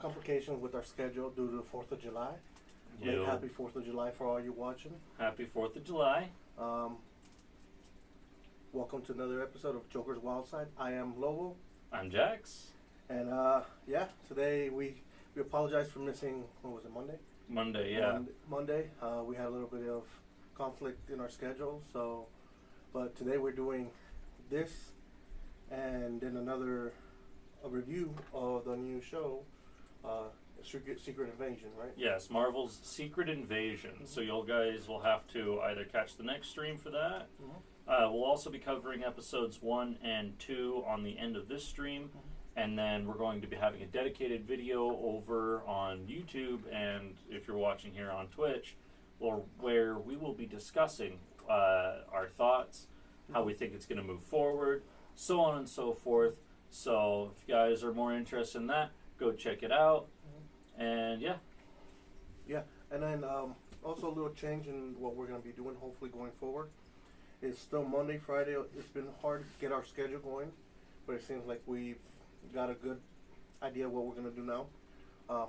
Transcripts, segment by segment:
complications with our schedule due to the 4th of July. Yo. Happy 4th of July for all you watching. Happy 4th of July. Welcome to another episode of Joker's Wild Side. I am Lobo. I'm Jax. And today we apologize for missing, what was it, Monday? Monday, yeah. Monday. We had a little bit of conflict in our schedule, but today we're doing this and then a review of the new show, Secret Invasion, right? Yes, Marvel's Secret Invasion. Mm-hmm. So you guys will have to either catch the next stream for that. Mm-hmm. We'll also be covering episodes 1 and 2 on the end of this stream. Mm-hmm. And then we're going to be having a dedicated video over on YouTube, and if you're watching here on Twitch, where we will be discussing our thoughts, how we think it's going to move forward, so on and so forth. So if you guys are more interested in that, go check it out. And yeah. And then also a little change in what we're going to be doing, hopefully going forward. It's still Monday, Friday. It's been hard to get our schedule going, but it seems like we've got a good idea of what we're going to do now.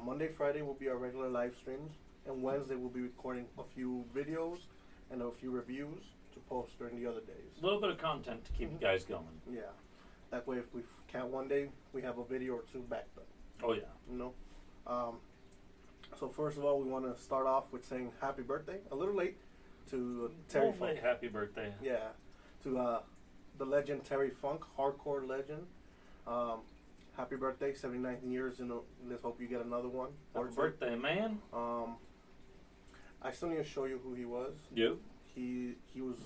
Monday, Friday will be our regular live streams, and Wednesday we'll be recording a few videos and a few reviews to post during the other days. A little bit of content to keep you guys going. Yeah. That way, if we count one day, we have a video or two backed up. Oh, yeah. You know? So first of all, we want to start off with saying happy birthday, a little late, to Terry Funk. Happy birthday. Yeah. To the legend Terry Funk, hardcore legend. Happy birthday, 79 years, and let's hope you get another one. Happy birthday, man. I still need to show you who he was. You? He was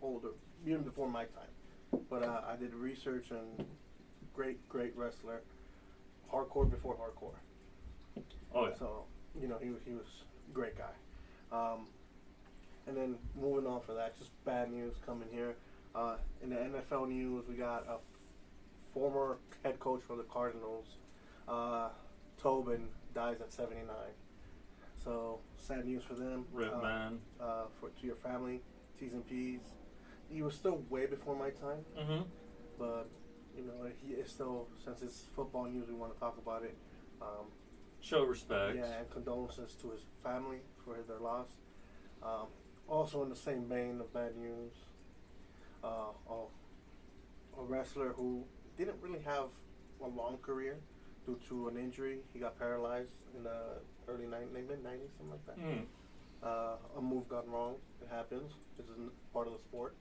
older, even before my time. But I did research, and great wrestler. Hardcore before hardcore. Oh, yeah. So, he was a great guy. And then moving on for that, just bad news coming here. In the NFL news, we got a former head coach for the Cardinals, Tobin, dies at 79. So sad news for them. Rip, man. To your family, T's and P's. He was still way before my time. Mm-hmm. But he is still, since it's football news, we want to talk about it. Show respect. Yeah, and condolences to his family for their loss. Also in the same vein of bad news, a wrestler who didn't really have a long career due to an injury. He got paralyzed in the early mid-90s, something like that. A move gone wrong. It happens. It's part of the sport.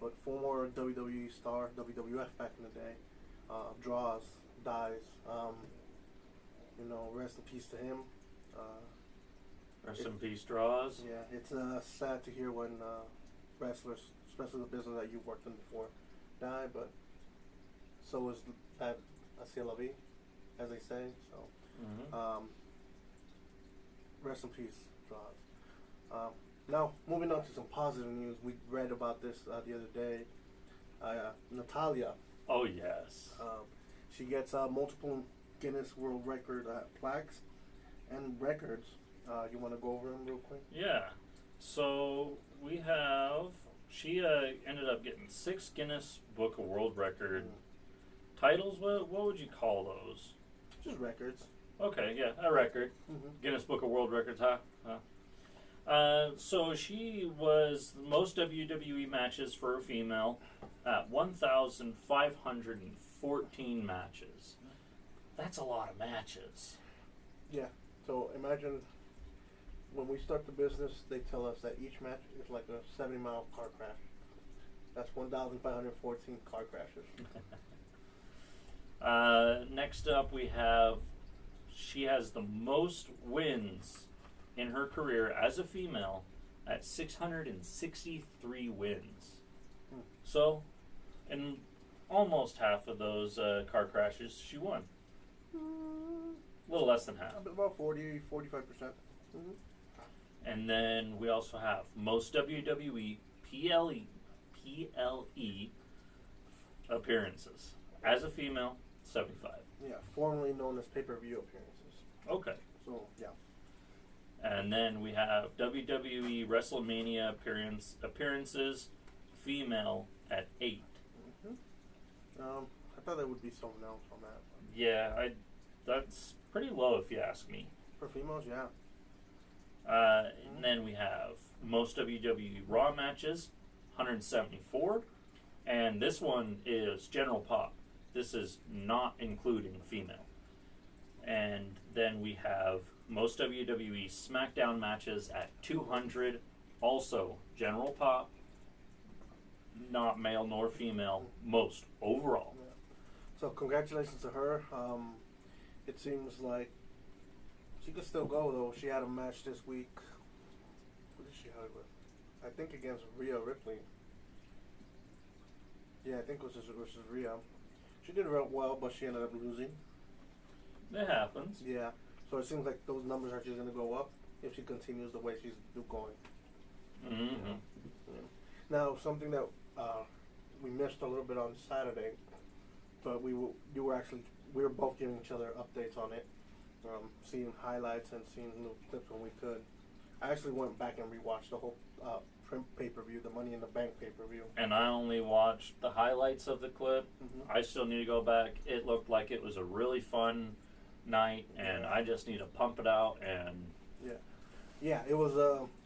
But former WWE star, WWF back in the day, dies. Rest in peace to him. Rest in peace, Draws. Yeah, it's sad to hear when wrestlers, especially the business that you've worked in before, die, but so is that a la vie, as they say. So, rest in peace, Draws. Now, moving on to some positive news. We read about this the other day. Natalia. Oh, yes. She gets multiple Guinness World Record plaques and records. You want to go over them real quick? Yeah. So she ended up getting 6 Guinness Book of World Record titles. What would you call those? Just records. Okay, yeah, a record. Guinness Book of World Records, huh? So she was the most WWE matches for a female at 1,514 matches. That's a lot of matches. Yeah. So imagine when we start the business, they tell us that each match is like a 70-mile car crash. That's 1,514 car crashes. Next up, she has the most wins in her career as a female at 663 wins. So, in almost half of those car crashes, she won. A little less than half. About 45%. And then we also have most WWE PLE appearances. As a female, 75. Yeah, formerly known as pay-per-view appearances. Okay. So, yeah. And then we have WWE WrestleMania appearances, female at 8. I thought there would be someone else on that. Yeah, that's pretty low if you ask me. For females, yeah. And then we have most WWE Raw matches, 174. And this one is general pop. This is not including female. And then we have most WWE SmackDown matches at 200. Also general pop, not male nor female, most overall. Yeah. So congratulations to her. It seems like she could still go, though. She had a match this week. Who did she have it with? I think against Rhea Ripley. Yeah, I think it was versus Rhea. She did real well, but she ended up losing. It happens. Yeah. So it seems like those numbers are just going to go up if she continues the way she's going. Mm-hmm. Yeah. Now, something that we missed a little bit on Saturday, but we were both giving each other updates on it, seeing highlights and seeing little clips when we could. I actually went back and rewatched the whole pay-per-view, the Money in the Bank pay-per-view. And I only watched the highlights of the clip. Mm-hmm. I still need to go back. It looked like it was a really fun night, and I just need to pump it out. And yeah, it was.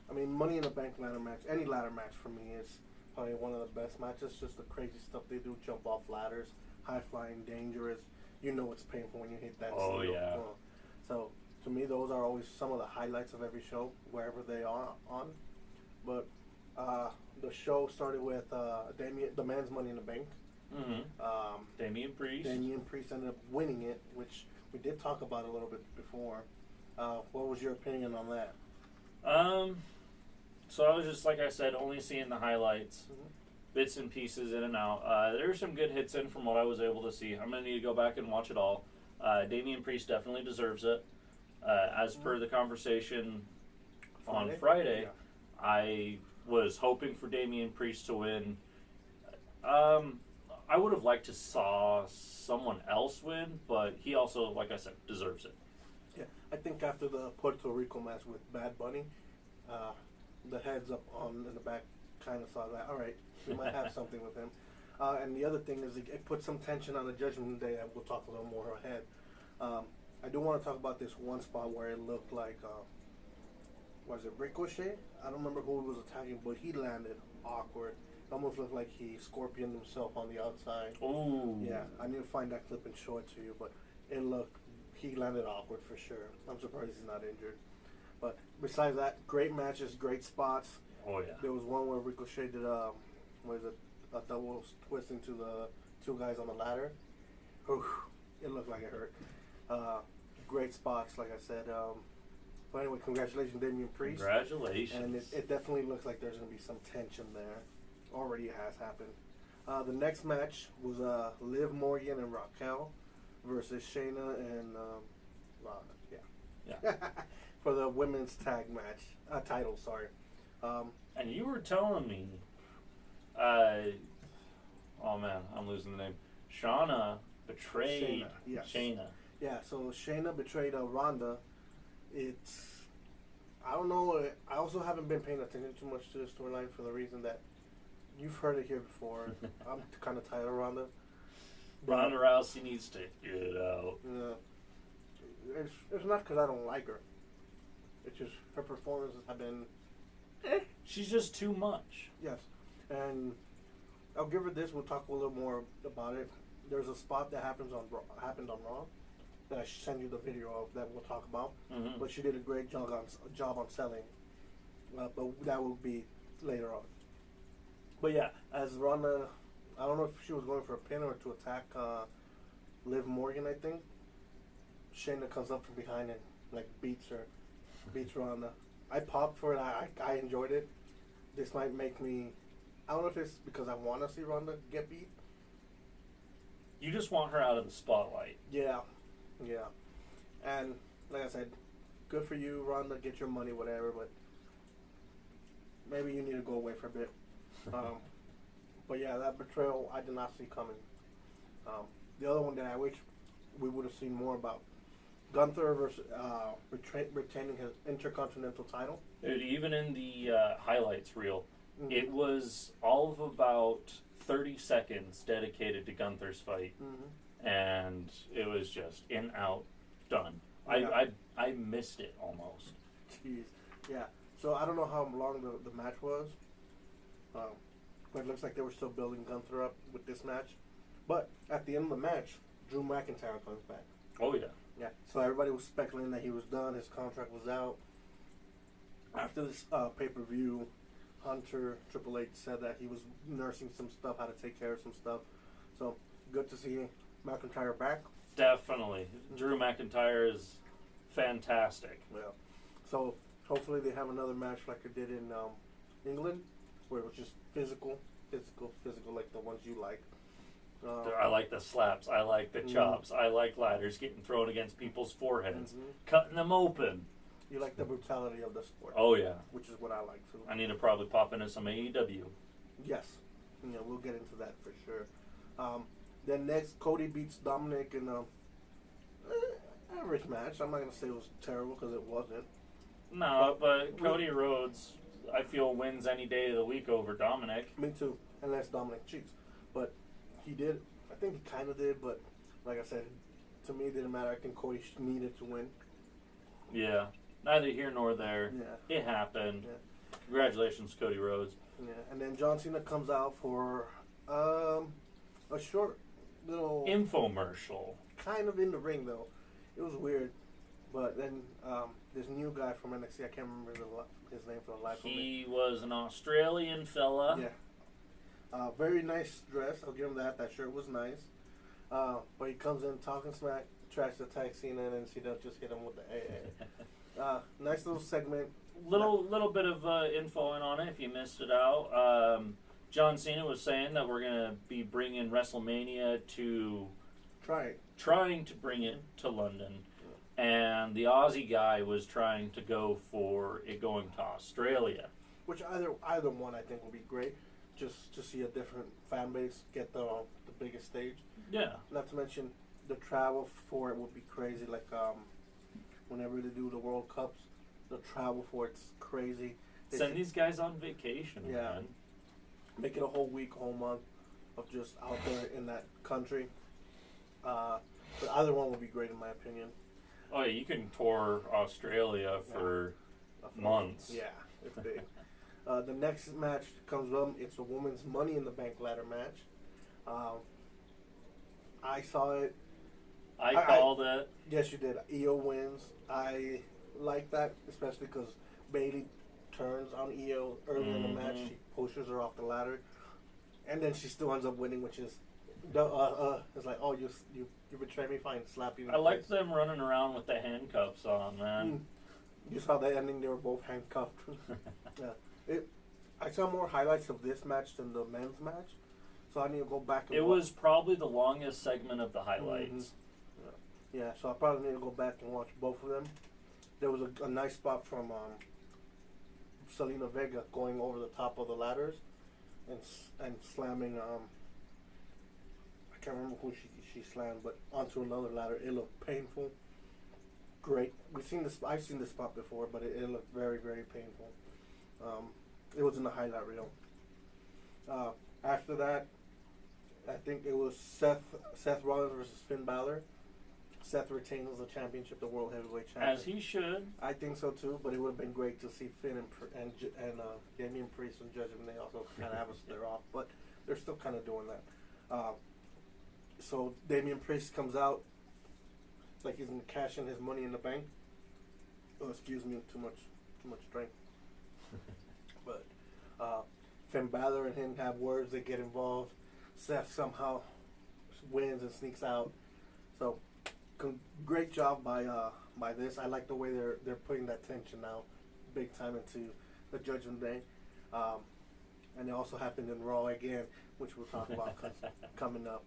I mean, Money in the Bank ladder match. Any ladder match for me is probably one of the best matches. Just the crazy stuff they do: jump off ladders, high flying, dangerous. You know it's painful when you hit that. Oh yeah. So to me, those are always some of the highlights of every show, wherever they are on. But the show started with the man's Money in the Bank. Mm-hmm. Damian Priest. Damian Priest ended up winning it, which we did talk about a little bit before. What was your opinion on that? So I was just, like I said, only seeing the highlights, bits and pieces in and out. There were some good hits in from what I was able to see. I'm going to need to go back and watch it all. Damian Priest definitely deserves it. As per the conversation on Friday, I was hoping for Damian Priest to win. I would have liked to saw someone else win, but he also, like I said, deserves it. Yeah, I think after the Puerto Rico match with Bad Bunny, the heads up on in the back kind of saw that. All right, we might have something with him. And the other thing is it put some tension on the Judgment Day. We'll talk a little more ahead. I do want to talk about this one spot where it looked like, was it Ricochet? I don't remember who was attacking, but he landed awkward. It almost looked like he scorpioned himself on the outside. Oh. Yeah, I need to find that clip and show it to you, but he landed awkward for sure. I'm surprised he's not injured. But besides that, great matches, great spots. Oh yeah. There was one where Ricochet did a double twist into the two guys on the ladder. Oof, it looked like it hurt. Great spots, like I said. But anyway, congratulations, Damian Priest. Congratulations. And it definitely looks like there's going to be some tension there. Already has happened. The next match was Liv Morgan and Raquel versus Shayna and Ronda. Yeah. For the women's tag match. Title, sorry. And you were telling me, oh man, I'm losing the name. Shauna betrayed Shayna, yes. Shayna. Yeah, so Shayna betrayed Ronda. I don't know. I also haven't been paying attention too much to the storyline for the reason that you've heard it here before. I'm kind of tired of Ronda. Ronda Rousey needs to get it out. Yeah. It's not because I don't like her. It's just her performances have been... She's just too much. Yes. And I'll give her this. We'll talk a little more about it. There's a spot that happened on Raw that I send you the video of that we'll talk about. Mm-hmm. But she did a great job on selling. But that will be later on. But yeah, as Ronda, I don't know if she was going for a pin or to attack Liv Morgan, I think. Shayna comes up from behind and beats Ronda. I popped for it. I enjoyed it. This might make me... I don't know if it's because I want to see Ronda get beat. You just want her out of the spotlight. Yeah. And like I said, good for you, Ronda. Get your money, whatever. But maybe you need to go away for a bit. But yeah, that betrayal I did not see coming. The other one that I wish we would have seen more about, Gunther versus retaining his Intercontinental title. Dude, even in the highlights reel, it was all of about 30 seconds dedicated to Gunther's fight. And it was just in, out, done. I missed it almost. Jeez. Yeah. So I don't know how long the match was. But it looks like they were still building Gunther up with this match. But at the end of the match, Drew McIntyre comes back. Oh, yeah. Yeah. So everybody was speculating that he was done. His contract was out. After this pay-per-view, Hunter, Triple H said that he was nursing some stuff, how to take care of some stuff. So good to see McIntyre back. Definitely. Drew McIntyre is fantastic. Yeah. So hopefully they have another match like they did in England, where it was just physical, like the ones you like. I like the slaps. I like the chops. I like ladders getting thrown against people's foreheads, cutting them open. You like the brutality of the sport. Oh, yeah. Which is what I like, too. I need to probably pop into some AEW. Yes. Yeah, we'll get into that for sure. Then next, Cody beats Dominic in an average match. I'm not going to say it was terrible because it wasn't. No, but Cody Rhodes, I feel, wins any day of the week over Dominic. Me too, unless Dominic cheats. But he did. I think he kind of did, but like I said, to me it didn't matter. I think Cody needed to win. Yeah. Neither here nor there. Yeah. It happened. Yeah. Congratulations, Cody Rhodes. Yeah, and then John Cena comes out for a short little infomercial. Kind of in the ring though. It was weird, but then this new guy from NXT, I can't remember his name for the life of me. He was an Australian fella. Yeah. Very nice dress. I'll give him that. That shirt was nice. But he comes in talking smack, tries to tag Cena, and then Cena just hit him with the AA. Nice little segment. Little bit of info on it if you missed it out. John Cena was saying that we're gonna be bringing WrestleMania to trying to bring it to London, and the Aussie guy was trying to go for it going to Australia. Which either one I think would be great. Just to see a different fan base get the biggest stage. Yeah. Not to mention the travel for it would be crazy. Like whenever they do the World Cups, the travel for it's crazy. Send these guys on vacation, man. Make it a whole week, whole month of just out there in that country. But either one would be great in my opinion. Oh yeah, you can tour Australia for months. Yeah, it's big. The next match comes up. It's a women's Money in the Bank ladder match. I saw it. I called it. Yes, you did. Io wins. I like that, especially because Bayley turns on Io early in the match. She pushes her off the ladder, and then she still ends up winning, which is it's like, oh, you betrayed me, fine, slap you. I liked them running around with the handcuffs on, man. You saw the ending; they were both handcuffed. Yeah, I saw more highlights of this match than the men's match, so I need to go back and watch. Was probably the longest segment of the highlights. Yeah, so I probably need to go back and watch both of them. There was a nice spot from Selena Vega going over the top of the ladders and slamming. I can't remember who she slammed, but onto another ladder. It looked painful. Great. I've seen this spot before, but it looked very, very painful. It was in the highlight reel. After that, I think it was Seth Rollins versus Finn Balor. Seth retains the championship, the World Heavyweight Champion. As he should. I think so too, but it would have been great to see Finn and Damian Priest and Judgment Day also kind of have a stare off, but they're still kind of doing that. So Damian Priest comes out like he's going to cash in his Money in the Bank. Oh, excuse me, too much drink. But Finn Balor and him have words. They get involved. Seth somehow wins and sneaks out. So great job by this. I like the way they're putting that tension now, big time into the Judgment Day, and it also happened in Raw again, which we'll talk about coming up.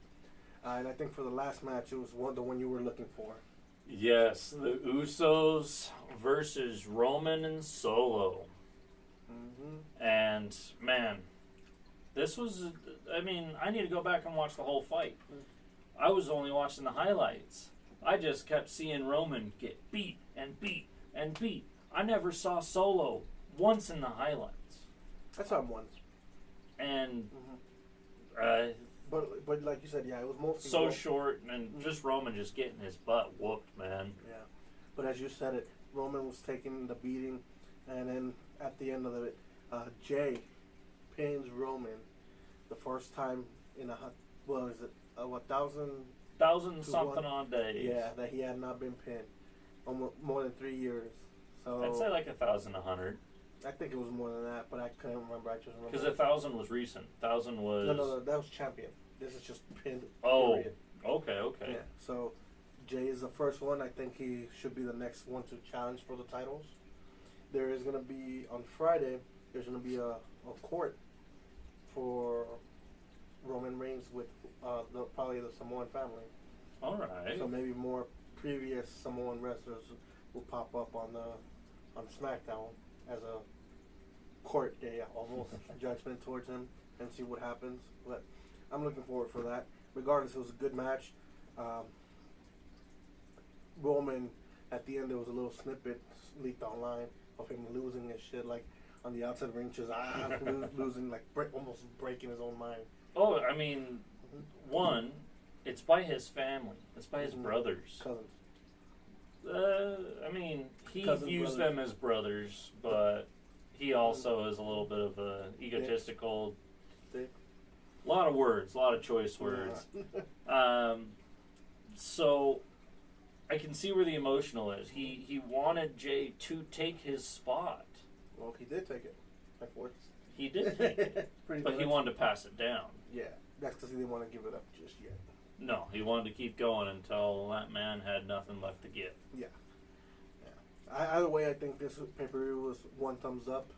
And I think for the last match, it was the one you were looking for. Yes, the Usos versus Roman and Solo. And man, this was. I mean, I need to go back and watch the whole fight. I was only watching the highlights. I just kept seeing Roman get beat and beat and beat. I never saw Solo once in the highlights. I saw him once. And but like you said, yeah, it was mostly so short and just Roman just getting his butt whooped, man. Yeah. But as you said it, Roman was taking the beating, and then at the end of it, Jay pins Roman the first time in what is it, 1,000 something on days. Yeah, that he had not been pinned almost more than 3 years. So I'd say like 1,100. I think it was more than that, but I couldn't remember. I just remember because 1,000 was recent. 1,000 was no, that was champion. This is just pinned. Oh, period. okay. Yeah, so Jay is the first one. I think he should be the next one to challenge for the titles. There is going to be, on Friday, there's going to be a court for Roman Reigns with probably the Samoan family. All right. So maybe more previous Samoan wrestlers will pop up on SmackDown as a court day, almost judgment towards him, and see what happens. But I'm looking forward for that. Regardless, it was a good match. Roman, at the end, there was a little snippet leaked online of him losing his shit, like on the outside ring, just losing, like almost breaking his own mind. Oh, I mean, one, it's by his family. It's by his brothers. Cousins. I mean, he views them as brothers, but he also is a little bit of a egotistical. Dick. A lot of words, a lot of choice words. So I can see where the emotional is. He wanted Jay to take his spot. Well, he did take it by force. He did take it, but he wanted to pass it down. Yeah, that's because he didn't want to give it up just yet. No, he wanted to keep going until that man had nothing left to give. Yeah. Either way, I think this pay-per-view was 1 thumbs up.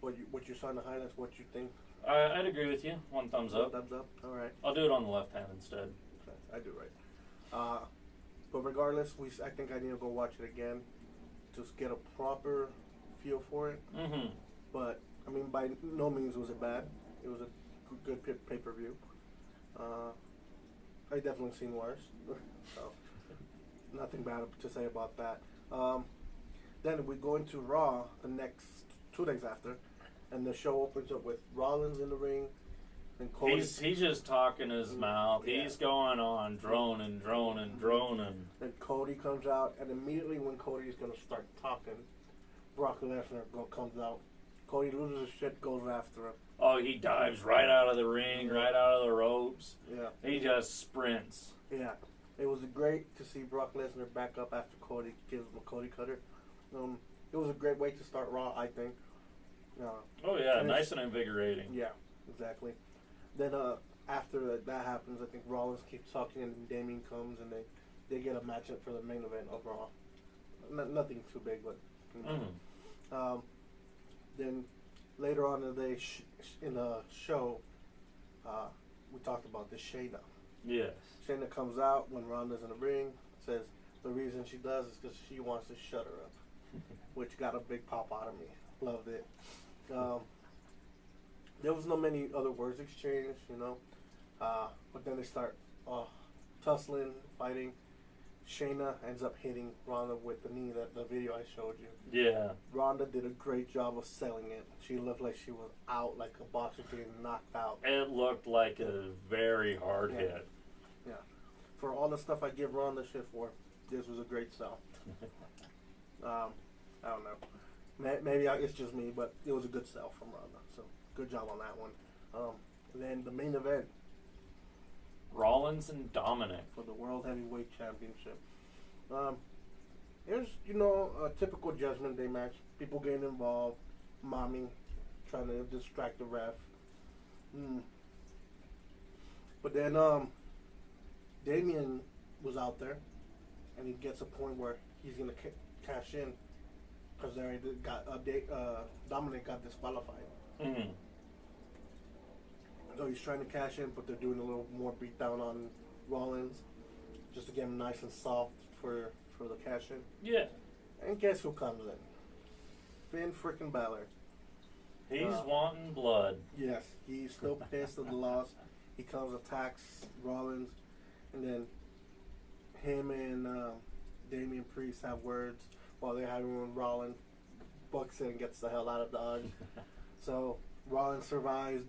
What you saw in the highlights, what you think? I'd agree with you. 1 thumbs up. 1 thumbs up. All right. I'll do it on the left hand instead. Okay, I do right. But regardless, I think I need to go watch it again to get a proper feel for it. Mm-hmm. But I mean, by no means was it bad. It was a good pay-per-view. I definitely seen worse. So nothing bad to say about that. Then we go into Raw the next 2 days after, and the show opens up with Rollins in the ring, and Cody. He's just talking his mouth. Yeah. He's going on droning. And Cody comes out, and immediately when Cody is going to start talking, Brock Lesnar comes out. Cody loses his shit, goes after him. Oh, he dives right out of the ring, right out of the ropes. Yeah. He just sprints. Yeah. It was great to see Brock Lesnar back up after Cody gives him a Cody cutter. It was a great way to start Raw, I think. Oh, yeah, nice and invigorating. Yeah, exactly. Then after that happens, I think Rollins keeps talking and Damien comes and they get a matchup for the main event of Raw. Nothing too big, but... then later on in the day, in the show, we talked about this Shayna. Yes. Shayna comes out when Ronda's in the ring, says the reason she does is because she wants to shut her up, which got a big pop out of me. Loved it. There was no many other words exchanged, but then they start tussling, fighting. Shayna ends up hitting Ronda with the knee, the video I showed you. Yeah. Ronda did a great job of selling it. She looked like she was out, like a boxer getting knocked out. It looked like a very hard hit. Yeah. For all the stuff I give Ronda shit for, this was a great sell. I don't know. Maybe it's just me, but it was a good sell from Ronda. So good job on that one. And then the main event. Rollins and Dominic for the World Heavyweight Championship. Here's, a typical Judgment Day match. People getting involved, momming, trying to distract the ref. But then Damien was out there, and he gets a point where he's going to cash in because they already Dominic got disqualified. Mm-hmm. So he's trying to cash in, but they're doing a little more beat down on Rollins just to get him nice and soft for the cash in. Yeah. And guess who comes in? Finn freaking Balor. He's wanting blood. Yes, he's still pissed at the loss. He comes, attacks Rollins, and then him and Damian Priest have words while they're having one. Rollins bucks in and gets the hell out of Dodge. So Rollins survives.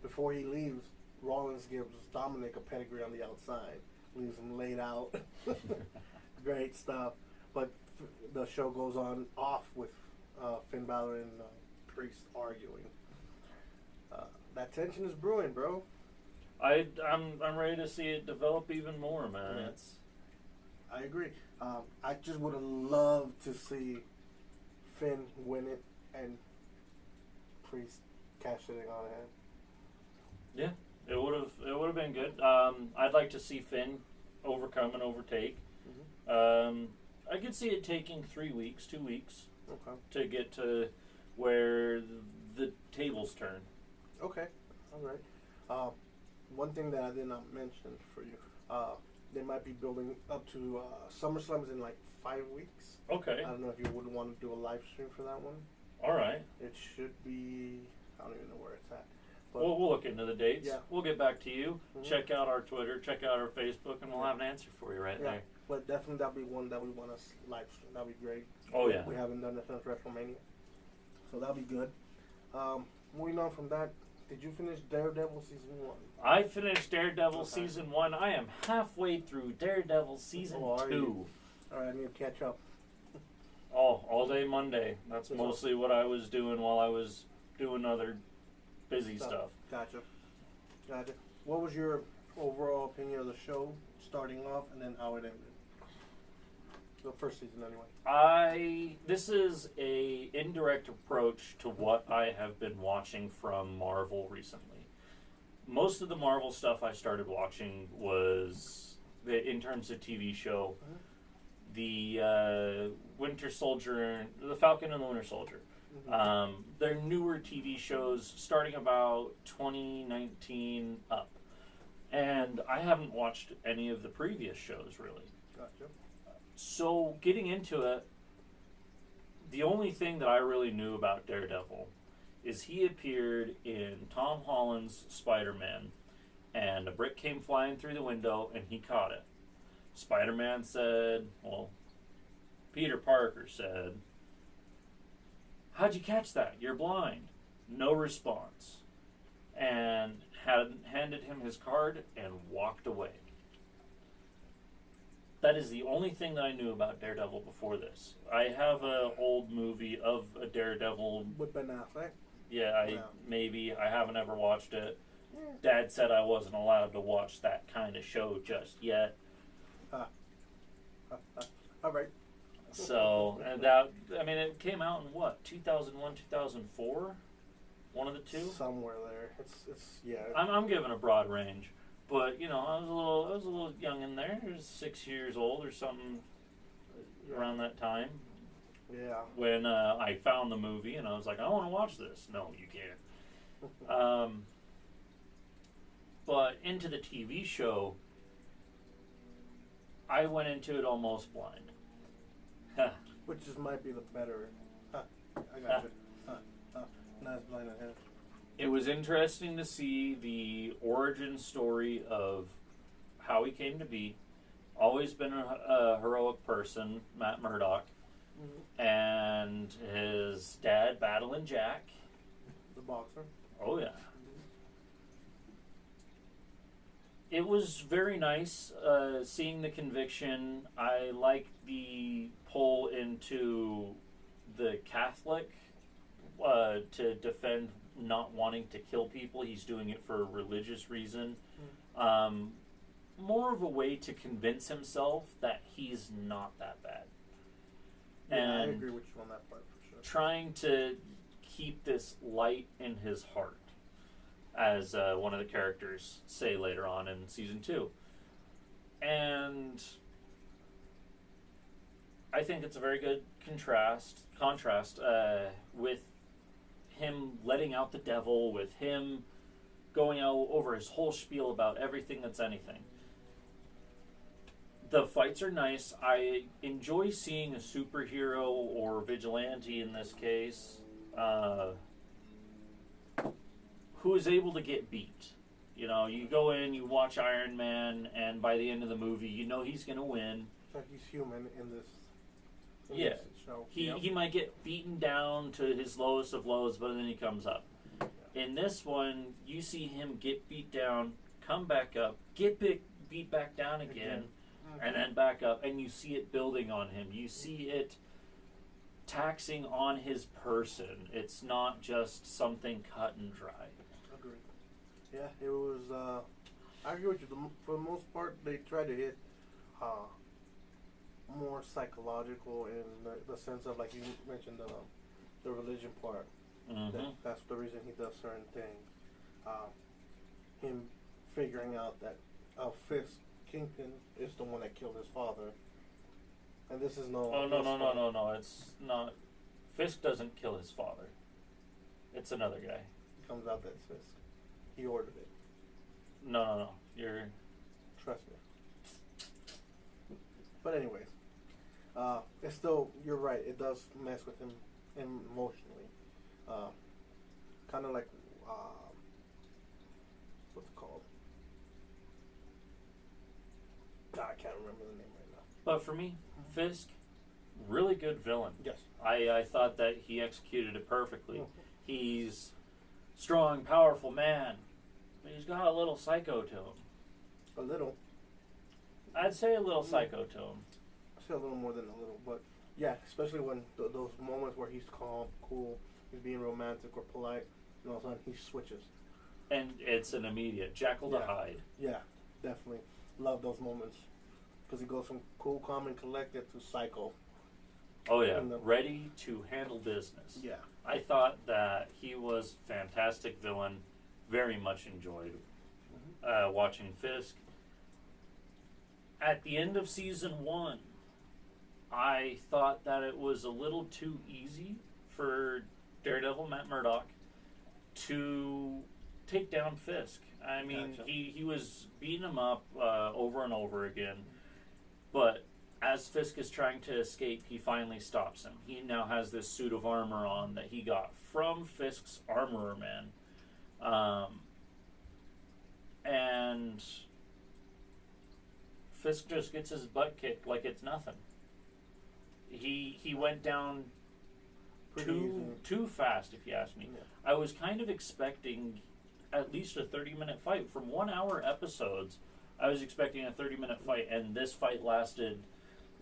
Before he leaves, Rollins gives Dominic a pedigree on the outside. Leaves him laid out. great stuff. But the show goes on off with Finn Balor and Priest arguing. That tension is brewing, bro. I'm ready to see it develop even more, man. Yeah. I agree. I just would have loved to see Finn win it and Priest cash it on him. Yeah, it would have been good. I'd like to see Finn overcome and overtake. Mm-hmm. I could see it taking 3 weeks, 2 weeks, to get to where the tables turn. Okay, all right. One thing that I did not mention for you, they might be building up to SummerSlam's in like 5 weeks. Okay. I don't know if you would want to do a live stream for that one. All right. It should be, I don't even know where it's at. But we'll look into the dates. Yeah. We'll get back to you. Mm-hmm. Check out our Twitter, check out our Facebook, and we'll have an answer for you right there. But definitely that'll be one that we want to live stream. That'll be great. Oh, yeah. We haven't done it since WrestleMania. So that'll be good. Moving on from that, did you finish Daredevil Season 1? I finished Daredevil Season 1. I am halfway through Daredevil Season 2. All right, I need to catch up. All day Monday. That's mostly what I was doing while I was doing other busy stuff. Gotcha. What was your overall opinion of the show, starting off, and then how it ended? The first season, anyway. This is a indirect approach to what I have been watching from Marvel recently. Most of the Marvel stuff I started watching was, in terms of TV show, the Winter Soldier, the Falcon and the Winter Soldier. Mm-hmm. They're newer TV shows starting about 2019 up. And I haven't watched any of the previous shows, really. Gotcha. So, getting into it, the only thing that I really knew about Daredevil is he appeared in Tom Holland's Spider-Man, and a brick came flying through the window, and he caught it. Spider-Man said, Peter Parker said, "How'd you catch that? You're blind." No response. And handed him his card and walked away. That is the only thing that I knew about Daredevil before this. I have an old movie of a Daredevil. With Ben Affleck? Yeah, maybe. I haven't ever watched it. Dad said I wasn't allowed to watch that kind of show just yet. All right. So, and that, I mean, it came out in what, 2001, 2004? One of the two? Somewhere there. It's yeah. I'm giving a broad range. But, you know, I was a little young in there. I was 6 years old or something around that time. Yeah. When I found the movie and I was like, I want to watch this. No, you can't. But into the TV show, I went into it almost blind. Which just might be the better. I got you. Nice blind ahead. It was interesting to see the origin story of how he came to be. Always been a heroic person, Matt Murdock, and his dad battling Jack. The boxer. Oh, yeah. It was very nice seeing the conviction. I like the pull into the Catholic to defend not wanting to kill people. He's doing it for a religious reason. More of a way to convince himself that he's not that bad. Yeah, and I agree with you on that part for sure. Trying to keep this light in his heart, as one of the characters say later on in season 2. And I think it's a very good contrast with him letting out the devil, with him going out over his whole spiel about everything that's anything. The fights are nice. I enjoy seeing a superhero or vigilante in this case who is able to get beat. You know, you go in, you watch Iron Man, and by the end of the movie, you know he's going to win. Like he's human in this. Yeah. Show. He might get beaten down to his lowest of lows, but then he comes up. Yeah. In this one, you see him get beat down, come back up, get beat back down again, and then back up, and you see it building on him. You see it taxing on his person. It's not just something cut and dry. Agreed. Yeah, it was. I agree with you. For the most part, they try to hit more psychological in the sense of, like you mentioned, the religion part. That's the reason he does certain things. Him figuring out that Fisk Kingpin is the one that killed his father, and this is no. Oh no! It's not. Fisk doesn't kill his father. It's another guy. It comes out that it's Fisk. He ordered it. No. You're. Trust me. But anyways, it's still. You're right. It does mess with him emotionally. Kind of like what's it called? God, I can't remember the name right now. But for me, Fisk, really good villain. Yes. I thought that he executed it perfectly. He's strong, powerful man, but he's got a little psycho to him. A little. I'd say a little psycho to him. I'd say a little more than a little, but yeah, especially when those moments where he's calm, cool, he's being romantic or polite, and all of a sudden he switches. And it's an immediate Jekyll to Hyde. Yeah, definitely. Love those moments. Because he goes from cool, calm, and collected to psycho. Oh, yeah. Ready to handle business. Yeah. I thought that he was fantastic villain. Very much enjoyed watching Fisk. At the end of season 1, I thought that it was a little too easy for Daredevil, Matt Murdock, to take down Fisk. I mean, Gotcha. he was beating him up over and over again. But as Fisk is trying to escape, he finally stops him. He now has this suit of armor on that he got from Fisk's armorer man. And Fisk just gets his butt kicked like it's nothing. He went down too fast, if you ask me. Yeah. I was kind of expecting at least a 30-minute fight. From 1 hour episodes, I was expecting a 30-minute fight, and this fight lasted...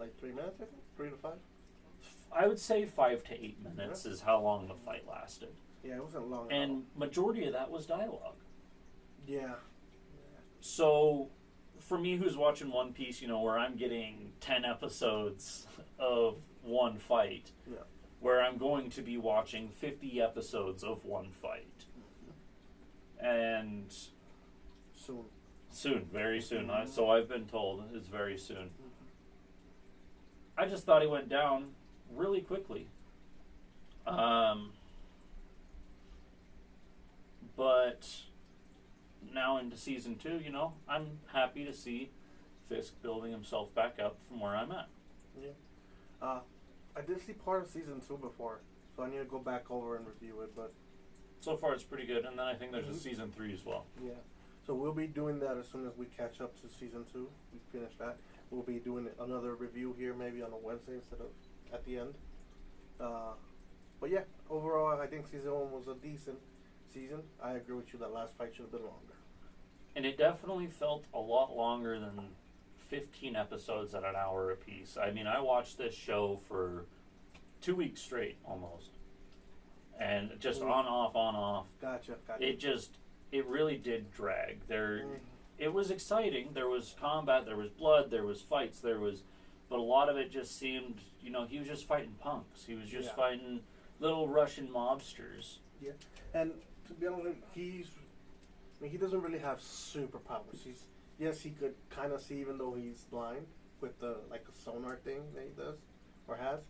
Like 3 minutes, I think? 3 to 5? I would say 5 to 8 minutes is how long the fight lasted. Yeah, it wasn't long And at all. majority of that was dialogue. Yeah. So, for me who's watching One Piece, where I'm getting 10 episodes of one fight, where I'm going to be watching 50 episodes of one fight. And soon, very soon. So I've been told it's very soon. I just thought he went down really quickly. But now into season 2, I'm happy to see Fisk building himself back up from where I'm at. Yeah. I did see part of season 2 before, so I need to go back over and review it, but... So far it's pretty good, and then I think there's a season 3 as well. Yeah. So we'll be doing that as soon as we catch up to season 2. We finish that. We'll be doing another review here maybe on a Wednesday instead of at the end. But yeah, overall I think season 1 was a decent season. I agree with you that last fight should have been longer. And it definitely felt a lot longer than 15 episodes at an hour apiece. I mean, I watched this show for 2 weeks straight almost. And just on, off. Gotcha. It really did drag. It was exciting. There was combat, there was blood, there was fights, but a lot of it just seemed, he was just fighting punks. He was just fighting little Russian mobsters. Yeah. And to be honest, he doesn't really have superpowers. Yes, he could kind of see even though he's blind with the a sonar thing that he does or has.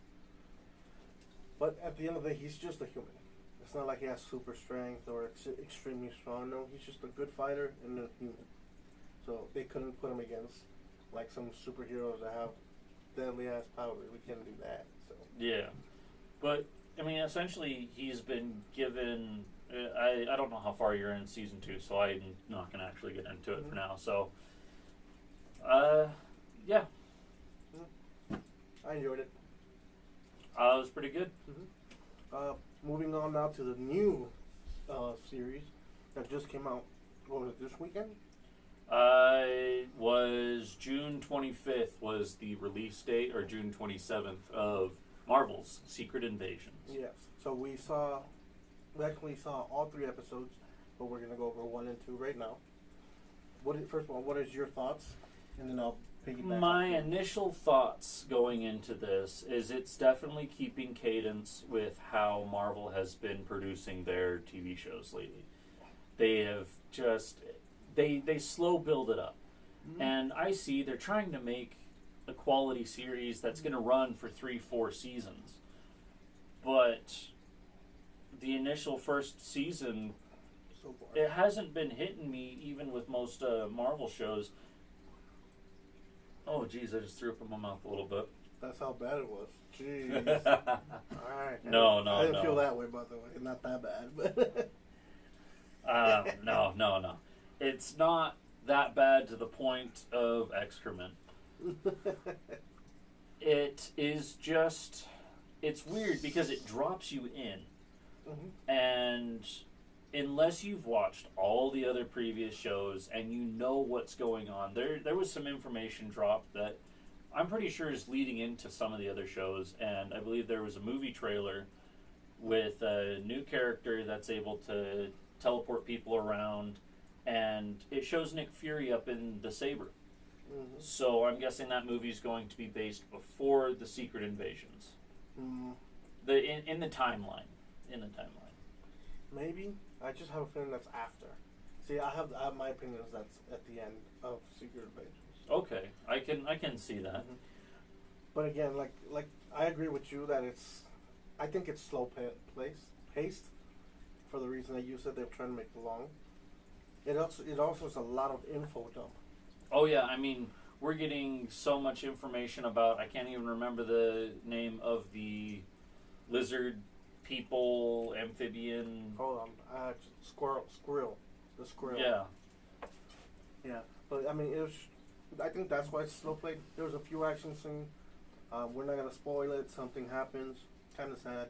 But at the end of the day, he's just a human. It's not like he has super strength or extremely strong. No, he's just a good fighter and a human. So they couldn't put him against some superheroes that have deadly ass powers. We can't do that. So yeah, but I mean, essentially, he's been given. I don't know how far you're in season 2, so I'm not going to actually get into it for now. So, yeah, I enjoyed it. It was pretty good. Moving on now to the new series that just came out. What was it, this weekend? Was June 25th was the release date, or June 27th of Marvel's Secret Invasions. Yes. So we actually saw all 3 episodes, but we're going to go over 1 and 2 right now. First of all, what is your thoughts? And then I'll piggyback. My initial thoughts going into this is it's definitely keeping cadence with how Marvel has been producing their TV shows lately. They have just... They slow build it up. Mm-hmm. And I see they're trying to make a quality series that's going to run for 3-4 seasons. But the initial first season, so far, it hasn't been hitting me even with most Marvel shows. Oh, geez, I just threw up in my mouth a little bit. That's how bad it was. Jeez. All right. No. I didn't feel that way, by the way. Not that bad, but... No. It's not that bad to the point of excrement. It is just... It's weird because it drops you in. Mm-hmm. And unless you've watched all the other previous shows and you know what's going on, there was some information dropped that I'm pretty sure is leading into some of the other shows. And I believe there was a movie trailer with a new character that's able to teleport people around, and it shows Nick Fury up in the saber. Mm-hmm. So I'm guessing that movie's going to be based before the Secret Invasions. Mm. In the timeline. Maybe. I just have a feeling that's after. See, I have my opinion is that's at the end of Secret Invasions. Okay, I can see that. Mm-hmm. But again, like I agree with you that I think it's slow paced for the reason that you said they're trying to make it long. It also is a lot of info dump. Oh yeah, I mean, we're getting so much information about, I can't even remember the name of the lizard people, amphibian. Hold on, squirrel. The squirrel. Yeah. Yeah, but I mean, I think that's why it's slow played. There was a few action scenes. We're not gonna spoil it. Something happens. Kind of sad.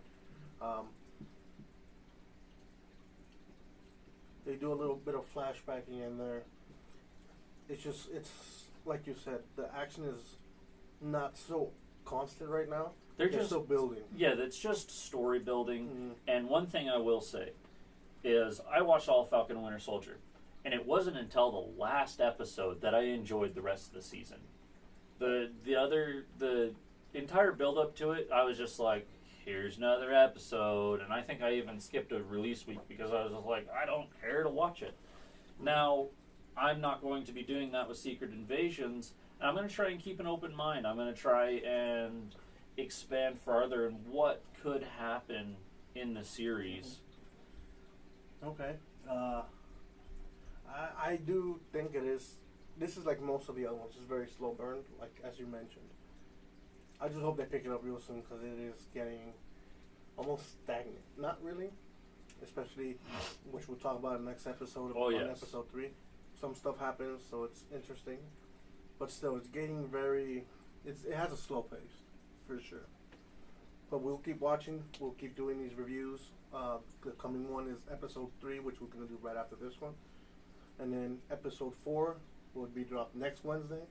They do a little bit of flashbacking in there. It's like you said, the action is not so constant right now. They're just still building. Yeah, it's just story building. Mm-hmm. And one thing I will say is I watched all Falcon and Winter Soldier, and it wasn't until the last episode that I enjoyed the rest of the season. The entire build up to it, I was just like, here's another episode, and I think I even skipped a release week because I was just like, I don't care to watch it. Now, I'm not going to be doing that with Secret Invasions, and I'm going to try and keep an open mind. I'm going to try and expand farther in what could happen in the series. Okay. I do think it is. This is like most of the other ones. It's very slow burn, like as you mentioned. I just hope they pick it up real soon because it is getting almost stagnant. Not really, especially which we'll talk about in the next episode. Episode 3. Some stuff happens, so it's interesting, but still, it's getting very. It has a slow pace, for sure. But we'll keep watching. We'll keep doing these reviews. The coming one is episode 3, which we're gonna do right after this one, and then episode 4 will be dropped next Wednesday.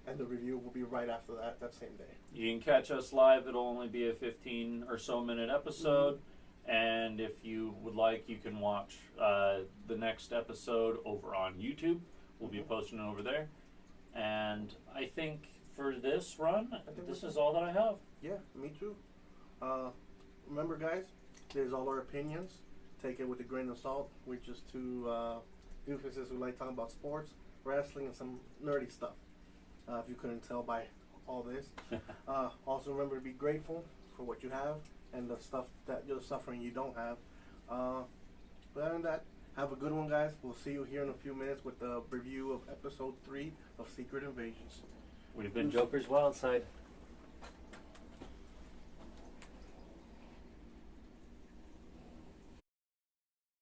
And the review will be right after that same day. You can catch us live. It'll only be a 15 or so minute episode. Mm-hmm. And if you would like, you can watch the next episode over on YouTube. We'll be posting it over there. And I think for this run, this is all that I have. Yeah, me too. Remember, guys, there's all our opinions. Take it with a grain of salt. We're just two doofuses who like talking about sports, wrestling, and some nerdy stuff. If you couldn't tell by all this. Also remember to be grateful for what you have and the stuff that you're suffering you don't have. But other than that, have a good one, guys. We'll see you here in a few minutes with the review of episode 3 of Secret Invasions. We've been Joker's Wild Side.